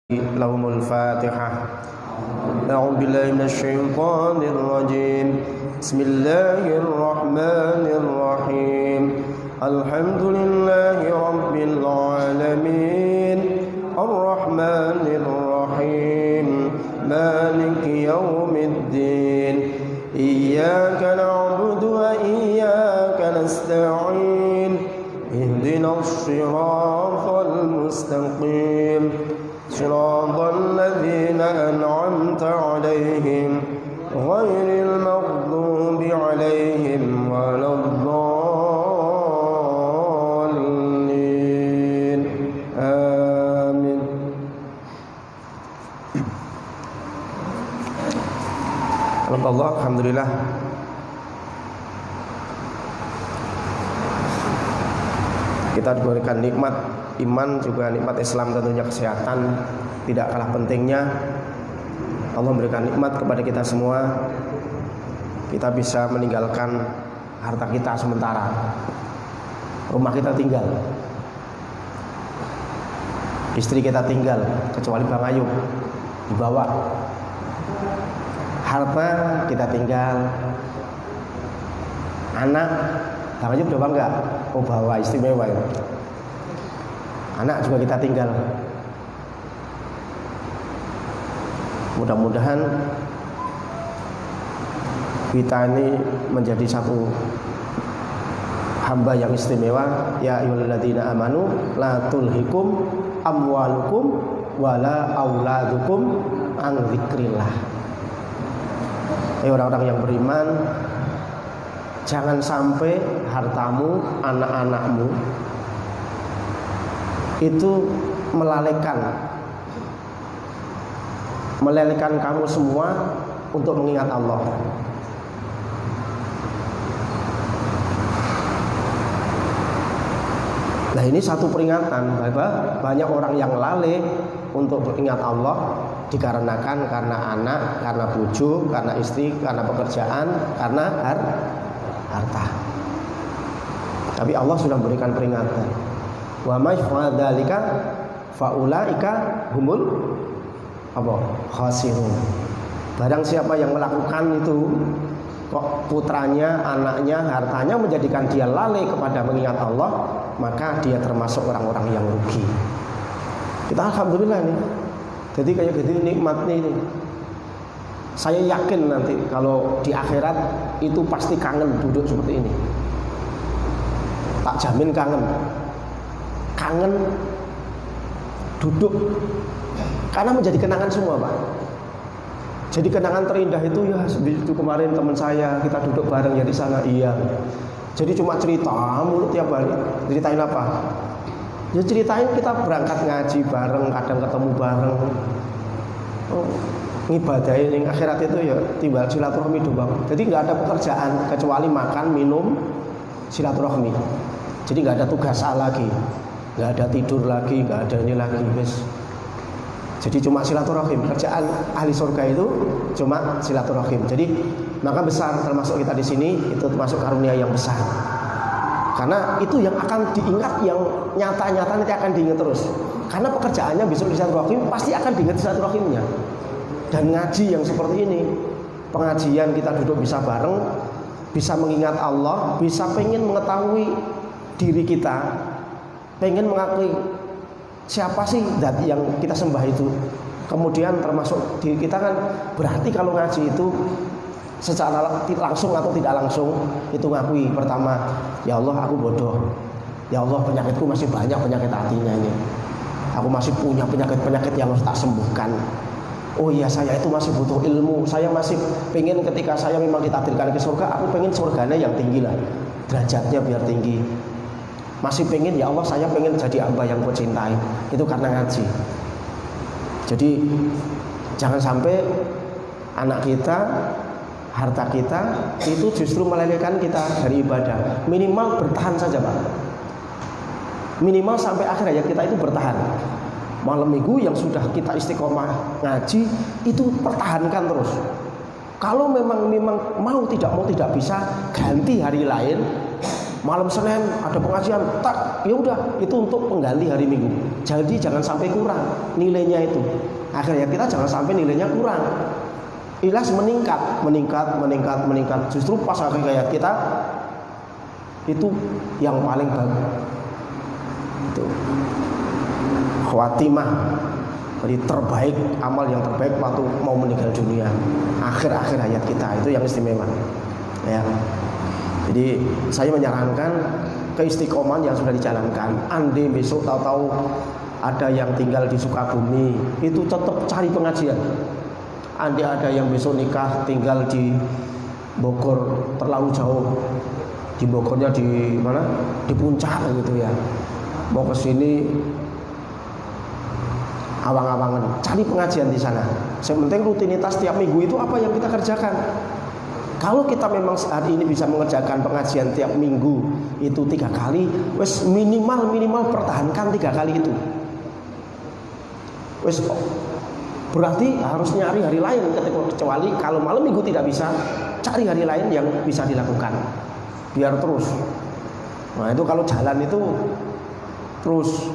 لهم الفاتحة. أعوذ بالله من الشيطان الرجيم. بسم الله الرحمن الرحيم. الحمد لله رب العالمين الرحمن الرحيم مالك يوم الدين إياك نعبد وإياك نستعين اهدنا الصراط المستقيم صراط الذين أنعمت عليهم غير المغضوب عليهم ولا الضالين آمين. Allah, alhamdulillah. Kita diberikan nikmat iman, juga nikmat Islam, tentunya kesehatan tidak kalah pentingnya. Allah memberikan nikmat kepada kita semua. Kita bisa meninggalkan harta kita sementara. Rumah kita tinggal, istri kita tinggal, kecuali Bang Ayub dibawa. Harta kita tinggal, anak Bang Ayub udah bangga, oh bawa, istimewa ya. Anak juga kita tinggal. Mudah-mudahan kita ini menjadi satu hamba yang istimewa. Ya ayyuhalladzina amanu la tulhikum amwalukum wala auladukum an dzikrillah. Orang-orang yang beriman, jangan sampai hartamu, anak-anakmu itu melalekan kamu semua untuk mengingat Allah. Nah, ini satu peringatan bahwa banyak orang yang lalai untuk mengingat Allah dikarenakan karena anak, karena bojo, karena istri, karena pekerjaan, karena harta. Tapi Allah sudah memberikan peringatan. Wa may yaf'al dzalika faulaika humul khasirun. Barang siapa yang melakukan itu, kok putranya, anaknya, hartanya menjadikan dia lalai kepada mengingat Allah, maka dia termasuk orang-orang yang rugi. Kita alhamdulillah nih. Jadi kayak gitu nikmatnya ini. Saya yakin nanti kalau di akhirat itu pasti kangen duduk seperti ini. Tak jamin kangen. Kangen duduk, karena menjadi kenangan semua, Pak. Jadi kenangan terindah itu ya itu kemarin teman saya, kita duduk bareng ya di sana. Iya. Jadi cuma cerita mulut tiap hari. Ceritain apa? Ya ceritain kita berangkat ngaji bareng, kadang ketemu bareng. Ngibadahin yang akhirat itu ya timbal silaturahmi doang. Jadi nggak ada pekerjaan kecuali makan, minum, silaturahmi. Jadi nggak ada tugas lagi. Nggak ada tidur lagi, nggak ada ini lagi, guys. Jadi cuma silaturahim. Kerjaan ahli surga itu cuma silaturahim. Jadi maka besar termasuk kita di sini itu termasuk karunia yang besar. Karena itu yang akan diingat, yang nyata-nyata nanti akan diingat terus. Karena pekerjaannya besok di silaturahim pasti akan diingat di silaturahimnya. Dan ngaji yang seperti ini, pengajian kita duduk bisa bareng, bisa mengingat Allah, bisa pengen mengetahui diri kita, pengen mengakui siapa sih zat yang kita sembah itu. Kemudian termasuk diri kita kan, berarti kalau ngaji itu secara langsung atau tidak langsung itu ngakui pertama, ya Allah aku bodoh, ya Allah penyakitku masih banyak, penyakit hatinya ini, aku masih punya penyakit yang harus tak sembuhkan. Oh iya, saya itu masih butuh ilmu, saya masih pengen ketika saya memang ditakdirkan ke surga, aku pengen surganya yang tinggi lah, derajatnya biar tinggi. Masih pengen, ya Allah saya pengen jadi hamba yang kau cintai. Itu karena ngaji. Jadi jangan sampai anak kita, harta kita itu justru melalaikan kita dari ibadah. Minimal bertahan saja, Pak. Minimal sampai akhir hayat kita itu bertahan. Malam minggu yang sudah kita istiqomah ngaji itu pertahankan terus. Kalau memang mau tidak bisa, ganti hari lain. Malam Senin ada pengajian, tak, ya udah itu untuk pengganti hari Minggu. Jadi jangan sampai kurang nilainya itu. Akhir hayat kita jangan sampai nilainya kurang. Ikhlas meningkat. Justru pas akhir hayat kita itu yang paling bagus. Itu khawatimah. Jadi terbaik, amal yang terbaik waktu mau meninggal dunia, akhir hayat kita, itu yang istimewa ya. Jadi saya menyarankan keistiqomahan yang sudah dijalankan. Andai besok tahu-tahu ada yang tinggal di Sukabumi, itu tetap cari pengajian. Andai ada yang besok nikah tinggal di Bogor, terlalu jauh, di Bogornya di mana, di puncak gitu ya, mau ke sini awang-awangan, cari pengajian di sana. Yang penting rutinitas tiap minggu itu apa yang kita kerjakan. Kalau kita memang hari ini bisa mengerjakan pengajian tiap minggu itu 3 kali, wes minimal pertahankan 3 kali itu. Wes berarti harus nyari hari lain, kecuali kalau malam minggu tidak bisa, cari hari lain yang bisa dilakukan. Biar terus. Nah itu kalau jalan itu terus.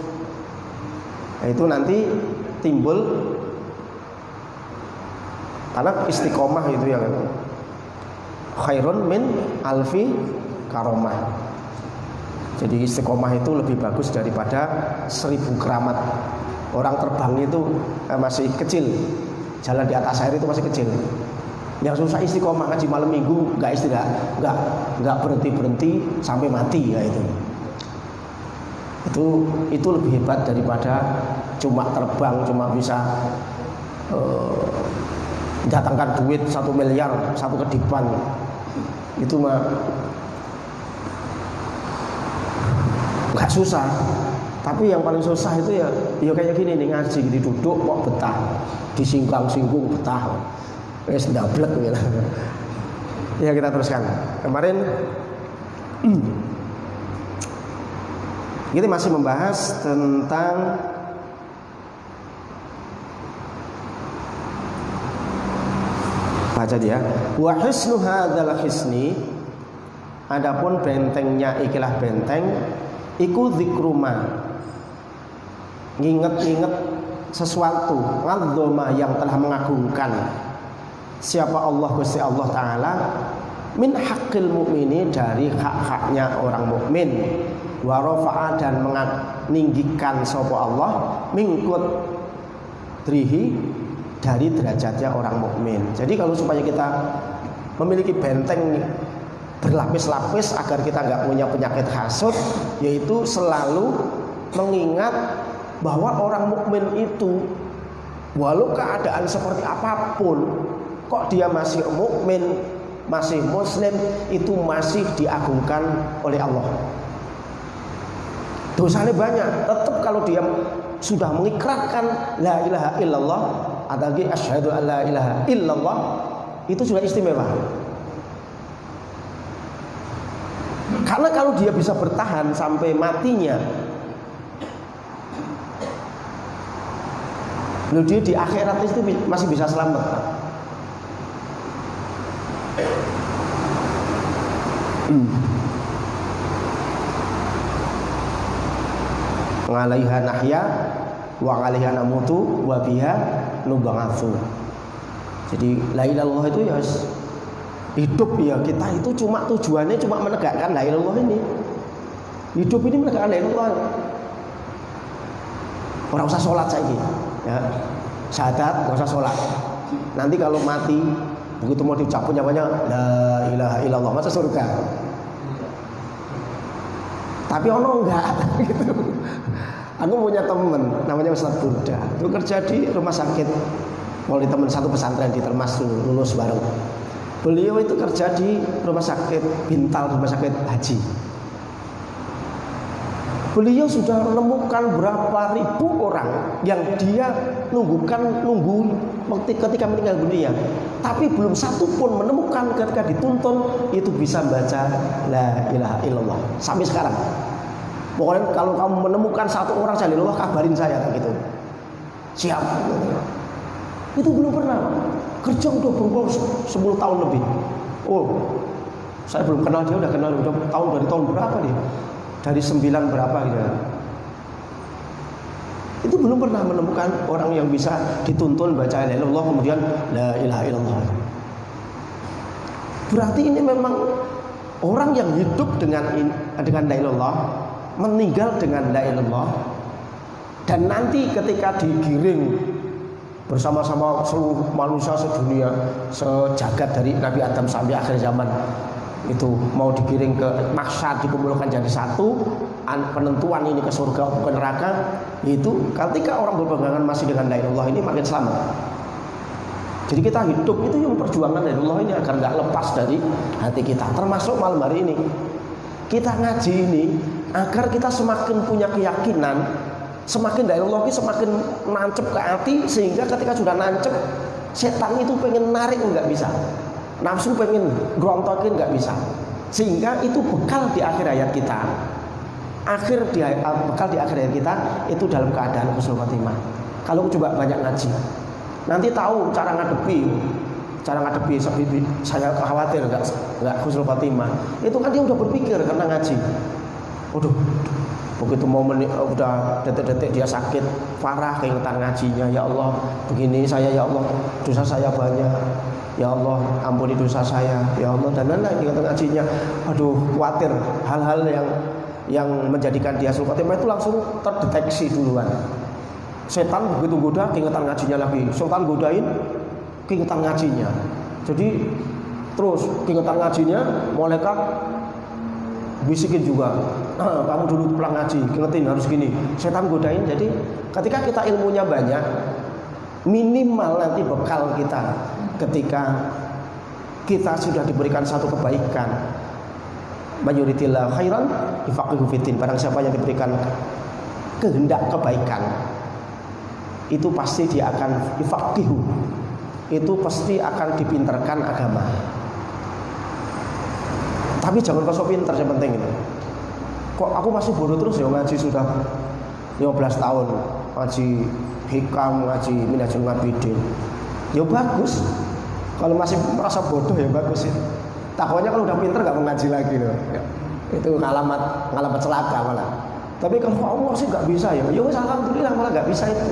Nah, itu nanti timbul karena istiqomah itu ya, khairun min alfi karomah. Jadi istiqomah itu lebih bagus daripada 1000 keramat. Orang terbang itu masih kecil, jalan di atas air itu masih kecil. Yang susah istiqomah ngaji malam minggu, nggak berhenti sampai mati ya itu. Itu lebih hebat daripada cuma terbang, cuma bisa datangkan duit 1 miliar, 1 kedipan. Itu mah nggak susah. Tapi yang paling susah itu ya kayak gini nih, ngaji duduk kok betah, disinggung betah, wes ndablek gitu. Ya kita teruskan. Kemarin kita masih membahas tentang baca dia. Wa hisnu hadzal hisni, adapun bentengnya ikilah benteng iku zikruma, nginget-nginget sesuatu, ngadzoma yang telah mengagungkan siapa Allah, Gusti Allah Ta'ala, min haqqil mu'mini, dari hak-haknya orang mukmin, wa rafa'a, dan meninggikan sapa Allah mingkut drihi, dari derajatnya orang mukmin. Jadi kalau supaya kita memiliki benteng berlapis-lapis agar kita nggak punya penyakit hasud, yaitu selalu mengingat bahwa orang mukmin itu walau keadaan seperti apapun, kok dia masih mukmin, masih muslim, itu masih diagungkan oleh Allah. Dosanya banyak, tetap kalau dia sudah mengikrarkan la ilaha illallah atau asyhadu an la ilaha illallah, itu sudah istimewa. Karena kalau dia bisa bertahan sampai matinya, dia di akhirat itu masih bisa selamat. Ngalaiha nahya wa ngalaiha namutu wa biha nub'atsu. Jadi la ilaha illallah itu ya hidup ya, kita itu cuma tujuannya cuma menegakkan la ilaha illallah ini. Hidup ini menegakkan la ilaha illallah. Orang usah sholat saiki, ya. Syahadat enggak usah sholat. Nanti kalau mati begitu mau dicabut nyawanya la ilaha illallah, masa surga. Tapi ono enggak gitu. Aku punya temen namanya Ustaz Burda, itu kerja di rumah sakit Polri, teman satu pesantren di Termas, lulus bareng. Beliau itu kerja di rumah sakit Bintal, rumah sakit haji. Beliau sudah menemukan berapa ribu orang yang dia nunggu ketika meninggal dunia, tapi belum satu pun menemukan ketika dituntun itu bisa baca la ilaha illallah sampai sekarang. Pokoknya kalau kamu menemukan satu orang la ilaha illallah, kabarin saya gitu. Siap. Itu belum pernah. Kerja udah berumur 10 tahun lebih. Oh, saya belum kenal dia, udah kenal dari tahun berapa dia? Dari 9 berapa gitu. Itu belum pernah menemukan orang yang bisa dituntun baca la ilaha illallah kemudian la ilaha illallah. Berarti ini memang orang yang hidup dengan la ilaha illallah, meninggal dengan la ilaha illallah, dan nanti ketika digiring bersama-sama seluruh manusia sedunia, sejagat dari Nabi Adam sampai akhir zaman, itu mau digiring ke mahsyar, dikumpulkan jadi satu, penentuan ini ke surga atau ke neraka, itu ketika orang berpegangan masih dengan la ilaha illallah ini makin selamat. Jadi kita hidup itu yang perjuangan la ilaha illallah ini agar nggak lepas dari hati kita. Termasuk malam hari ini kita ngaji ini agar kita semakin punya keyakinan, semakin la ilaha illallah ini semakin nancep ke hati, sehingga ketika sudah nancep, setan itu pengen narik nggak bisa, nafsu pengen gerontokin nggak bisa, sehingga itu bekal di akhir hayat kita. Bekal di akhir hayat kita itu dalam keadaan husnul khotimah. Kalau coba banyak ngaji, nanti tahu cara ngadepi saya khawatir nggak husnul khotimah. Itu kan dia udah berpikir karena ngaji. Waduh, begitu momen udah detik-detik dia sakit parah, keingetan ngajinya, ya Allah begini saya, ya Allah dosa saya banyak, ya Allah ampuni dosa saya, ya Allah, dan lain-lain, keingetan ngajinya. Aduh, khawatir hal-hal yang menjadikan dia husnul khotimah itu langsung terdeteksi duluan. Setan begitu goda, keingetan ngajinya lagi. Setan godain, keingetan ngajinya. Jadi terus keingetan ngajinya, malaikat bisikin juga, kamu dulu pulang ngaji, ingetin harus gini. Setan godain. Jadi ketika kita ilmunya banyak, minimal nanti bekal kita ketika kita sudah diberikan satu kebaikan. Mayuritillah khairan yufaqihu fiddin. Barang siapa yang diberikan kehendak kebaikan, itu pasti dia akan yufaqihu, itu pasti akan dipinterkan agama. Tapi jangan kosong pinter, yang penting itu. Kok aku masih bodoh terus ya, ngaji sudah 15 tahun, ngaji hikam, ngaji minhajul ngabidin. Ya bagus. Kalau masih merasa bodoh ya bagus ya. Takutnya kalau udah pinter gak mau ngaji lagi loh. Ya. Itu ngalamat celaka malah. Tapi kalau Allah sih gak bisa ya. Ya wes alhamdulillah, malah gak bisa itu.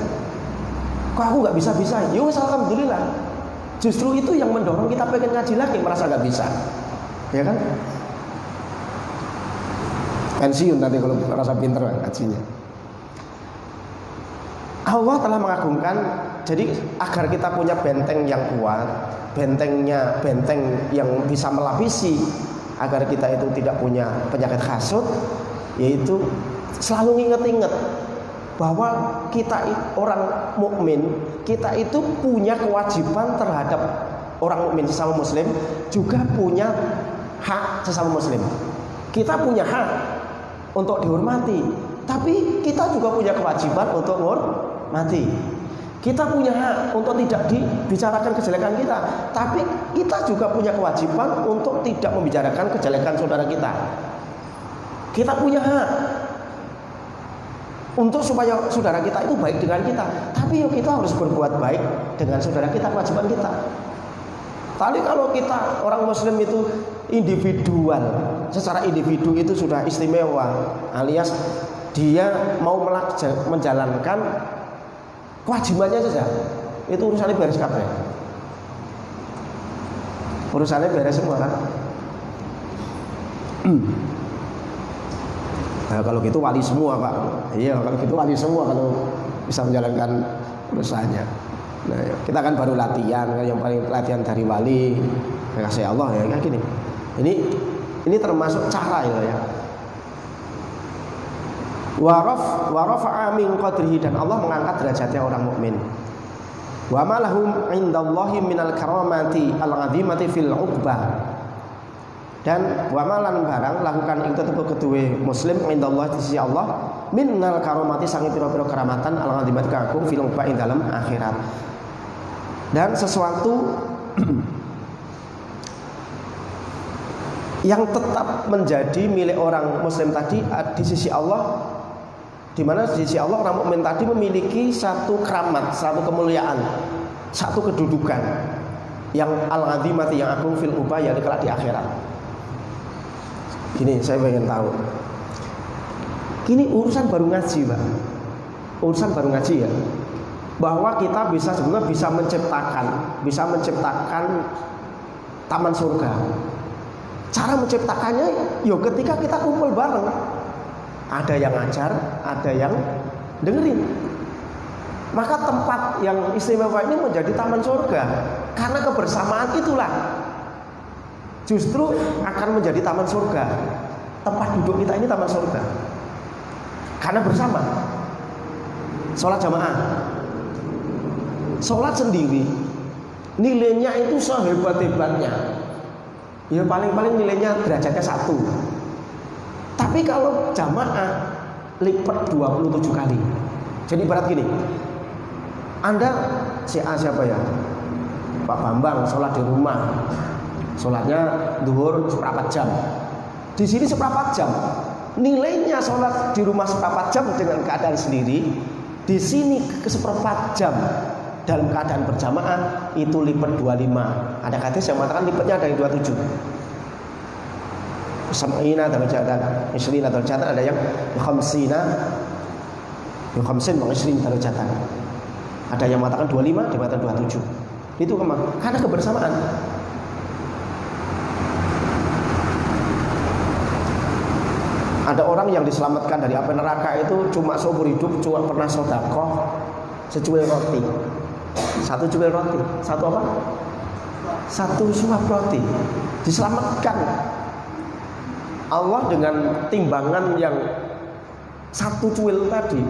Kok aku gak bisa? Ya wes alhamdulillah. Justru itu yang mendorong kita pengen ngaji lagi, merasa gak bisa. Ya kan? Pensiun nanti kalau merasa pinter ngajinya. Allah telah mengagungkan, jadi agar kita punya benteng yang kuat, benteng yang bisa melapisi agar kita itu tidak punya penyakit hasud, yaitu selalu ingat-ingat bahwa kita orang mukmin, kita itu punya kewajiban terhadap orang mukmin sesama muslim, juga punya hak sesama muslim. Kita punya hak untuk dihormati, tapi kita juga punya kewajiban untuk menghormati. Kita punya hak untuk tidak dibicarakan kejelekan kita, tapi kita juga punya kewajiban untuk tidak membicarakan kejelekan saudara kita. Kita punya hak untuk supaya saudara kita itu baik dengan kita, tapi yuk kita harus berbuat baik dengan saudara kita, kewajiban kita. Tapi kalau kita orang muslim itu individual, secara individu itu sudah istimewa, alias dia mau menjalankan kewajibannya saja, itu urusannya beres kabeh. Urusannya beres semua kan. Nah, kalau gitu wali semua Pak. Iya, kalau gitu wali semua kalau bisa menjalankan urusannya. Nah, kita kan baru latihan, yang paling latihan dari wali, kasih Allah ya, kayak gini. Ini termasuk cara ya. Wa rafa'a min qadrihi, dan Allah mengangkat derajatnya orang mukmin. Wa ma lahum 'indallahi minal karamati al-'azimati fil 'uqbah. Dan wa malan barang lakukan itu tetep kedue muslim indallahi di sisi Allah minal karamati sange pira-pira keramatan al-'azimati kagung fil 'uqbah ing dalam akhirat. Dan sesuatu yang tetap menjadi milik orang muslim tadi di sisi Allah, di mana di sisi Allah orang mukmin tadi memiliki satu keramat, satu kemuliaan, satu kedudukan yang al-azimati, yang agung fil ubah, yang kelak di akhirat. Gini, saya pengen tahu. Ini urusan baru ngaji, Pak. urusan baru ngaji ya, bahwa kita bisa sebenarnya bisa menciptakan taman surga. Cara menciptakannya yo ketika kita kumpul bareng, ada yang ngajar, ada yang dengerin. Maka tempat yang istimewa ini menjadi taman surga, karena kebersamaan itulah justru akan menjadi taman surga. Tempat duduk kita ini taman surga karena bersama. Sholat jamaah, sholat sendiri nilainya itu sehebat-hebatnya, ya paling-paling nilainya derajatnya 1. Tapi kalau jamaah lipat 27 kali. Jadi ibarat gini, Anda si A siapa ya, Pak Bambang sholat di rumah, sholatnya duhur seperempat jam, di sini seperempat jam. Nilainya sholat di rumah seperempat jam dengan keadaan sendiri, di sini ke seperempat jam dalam keadaan berjamaah itu lipat 25. Ada hadis yang mengatakan lipatnya ada yang 27. Sam'ina atau catatan Ishrina atau catatan, ada yang khamsina khamsin wa ishrina atau catatan. Ada yang mengatakan 25, ada yang mengatakan 27. Itu karena kebersamaan. Ada orang yang diselamatkan dari api neraka itu cuma seumur hidup cuma pernah sedekah secuil roti. Satu cuil roti. Satu apa? Satu suap roti. Diselamatkan Allah dengan timbangan yang satu cuil tadi.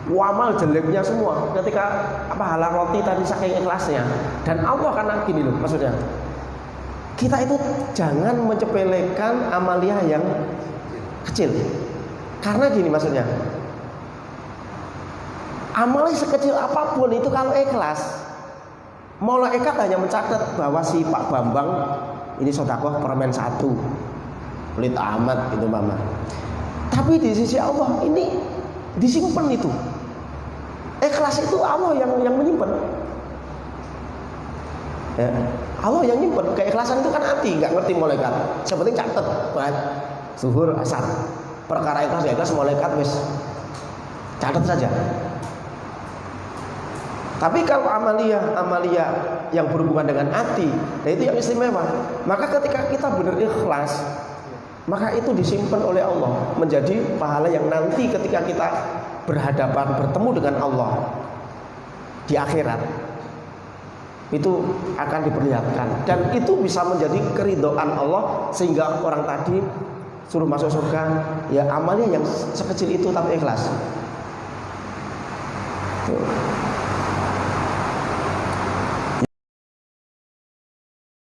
Wamal jeleknya semua ketika pahala roti tadi saking ikhlasnya. Dan Allah karena gini loh maksudnya, kita itu jangan mencepelekan amalia yang kecil. Karena gini maksudnya, amalnya sekecil apapun itu kalau ikhlas, malaikat hanya mencatat bahwa si Pak Bambang ini sedekah permen 1, pelit amat itu mama. Tapi di sisi Allah ini disimpan itu. Ikhlas itu Allah yang menyimpan. Ya, Allah yang nyimpen. Keikhlasan itu kan hati, nggak ngerti malaikat. Sepenting catat, buat zuhur asar. Perkara ikhlas ya ikhlas, malaikat wis catat saja. Tapi kalau amalia yang berhubungan dengan hati, nah itu yang istimewa. Maka ketika kita benar ikhlas, maka itu disimpan oleh Allah menjadi pahala yang nanti ketika kita berhadapan bertemu dengan Allah di akhirat itu akan diperlihatkan, dan itu bisa menjadi keridhaan Allah sehingga orang tadi suruh masuk surga ya amalnya yang sekecil itu tapi ikhlas. Tuh.